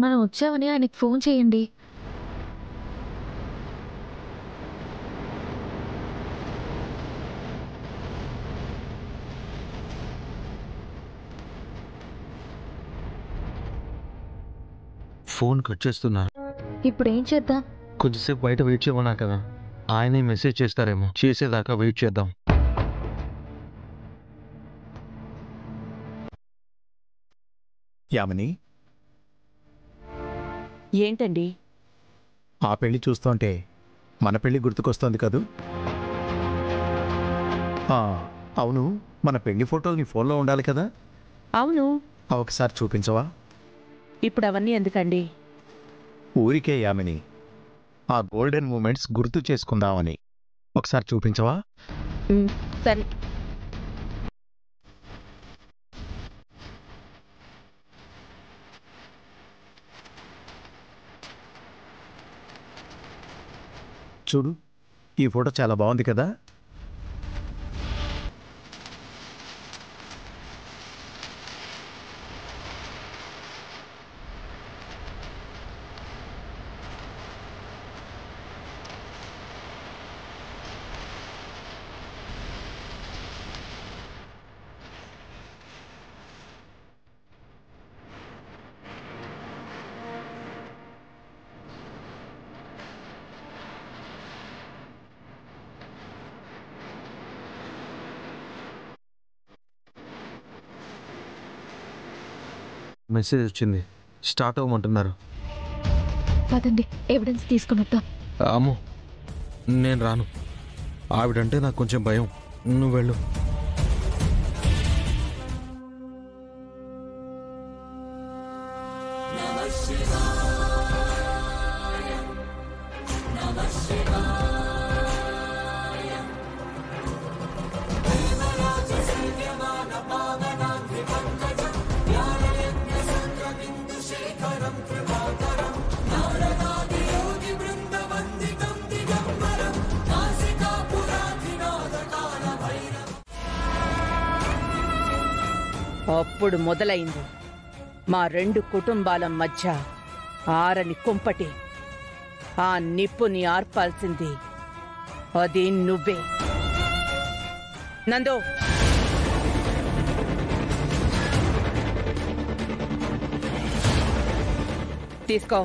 మనం వచ్చామని ఆయనకి ఫోన్ చేయండి. ఫోన్ కట్ చేస్తున్నారు. ఇప్పుడేం చేద్దాం? కొద్దిసేపు బయట వెయిట్ చేయమన్నా కదా, ఆయనే మెసేజ్ చేస్తారేమో. చేసేదాకా వెయిట్ చేద్దాం. యామిని, ఏంటండి? ఆ పెళ్లి చూస్తుంటే మన పెళ్లి గుర్తుకొస్తోంది కదూ? ఆ, అవును, మన పెళ్లి ఫోటోలు నీ ఫోన్లో ఉండాలి కదా? అవును. ఒకసారి చూపించవా? ఇప్పుడు అవన్నీ ఎందుకండి? ఊరికే యామిని, ఆ గోల్డెన్ మూమెంట్స్ గుర్తు చేసుకుందామని. ఒకసారి చూపించవా? సరే. చూడు, ఈ ఫోటో చాలా బాగుంది కదా? మెసేజ్ వచ్చింది, స్టార్ట్ అవ్వమంటున్నారు. పదండి, ఎవిడెన్స్ తీసుకుని వద్దాం. అమ్మో, నేను రాను. ఆవిడంటే నాకు కొంచెం భయం. నువ్వు వెళ్ళు. అప్పుడు మొదలైంది మా రెండు కుటుంబాల మధ్య ఆరని కుంపటి. ఆ నిప్పుని ఆర్పాల్సింది అది నువ్వే నందో. తీసుకో.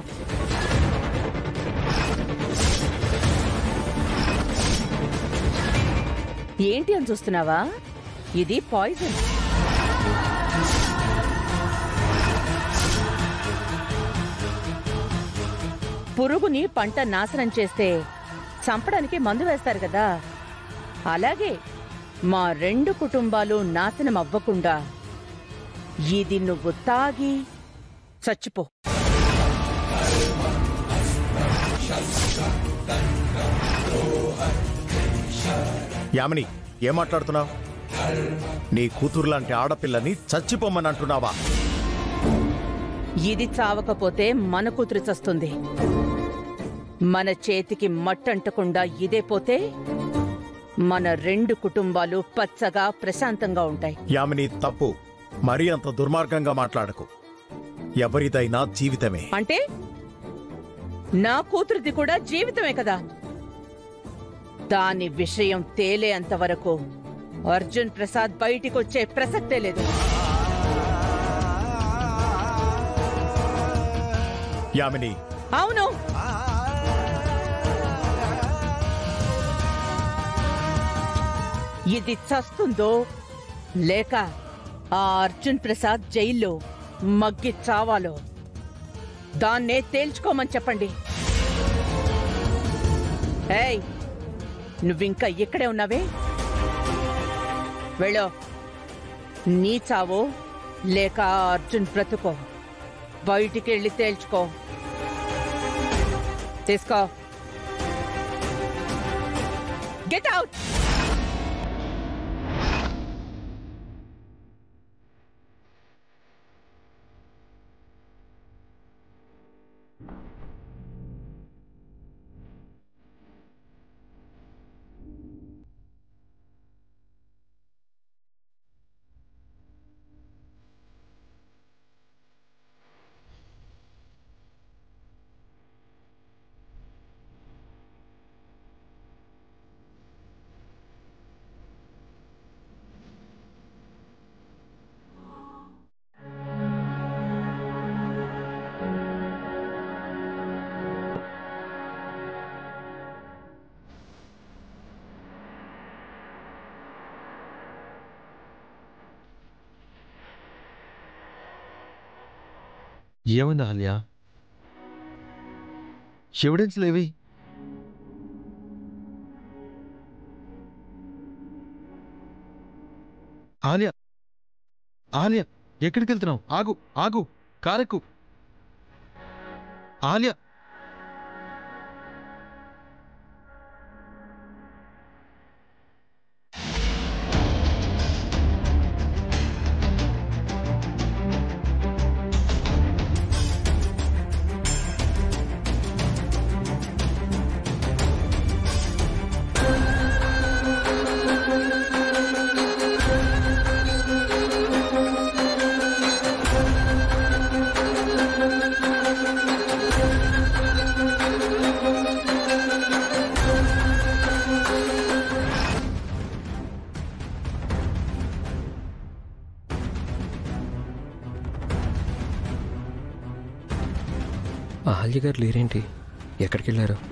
ఏంటి అని చూస్తున్నావా? ఇది పాయిజన్. పురుగుని పంట నాశనం చేస్తే చంపడానికి మందు వేస్తారు కదా, అలాగే మా రెండు కుటుంబాలు నాశనం అవ్వకుండా ఇది నువ్వు తాగి చచ్చిపో. యామిని, ఏం మాట్లాడుతున్నావు? నీ కూతురు లాంటి ఆడపిల్లని చచ్చిపోమని అంటున్నావా? ఇది చావకపోతే మన కూతురు చస్తుంది. మన చేతికి మట్టంటకుండా ఇదే పోతే మన రెండు కుటుంబాలు పచ్చగా ప్రశాంతంగా ఉంటాయి. యామిని, తప్పు. మరీ అంత దుర్మార్గంగా మాట్లాడకు. ఎవరిదైనా జీవితమే. అంటే నా కూతురిది కూడా జీవితమే కదా. దాని విషయం తేలేంత వరకు అర్జున్ ప్రసాద్ బయటికొచ్చే ప్రసక్తే లేదు. యామిని, అవును, ఇది చస్తుందో లేక ఆ అర్జున్ ప్రసాద్ జైల్లో మగ్గి చావాలో దాన్నే తేల్చుకోమని చెప్పండి. ఏయ్, నువ్వింకా ఇక్కడే ఉన్నావే? వెళ్ళో. నీ చావో లేక అర్జున్ బ్రతుకో బయటికెళ్ళి తేల్చుకో. తీసుకో. Get out. ఏమైంది ఆలియా? ఎవిడెన్స్ లేవి. ఆలియా, ఆలియా, ఎక్కడికి వెళ్తున్నావు? ఆగు, ఆగు, కారెక్కు. ఆలియా, ఆల్య గారు లేరేంటి? ఎక్కడికి వెళ్ళారు?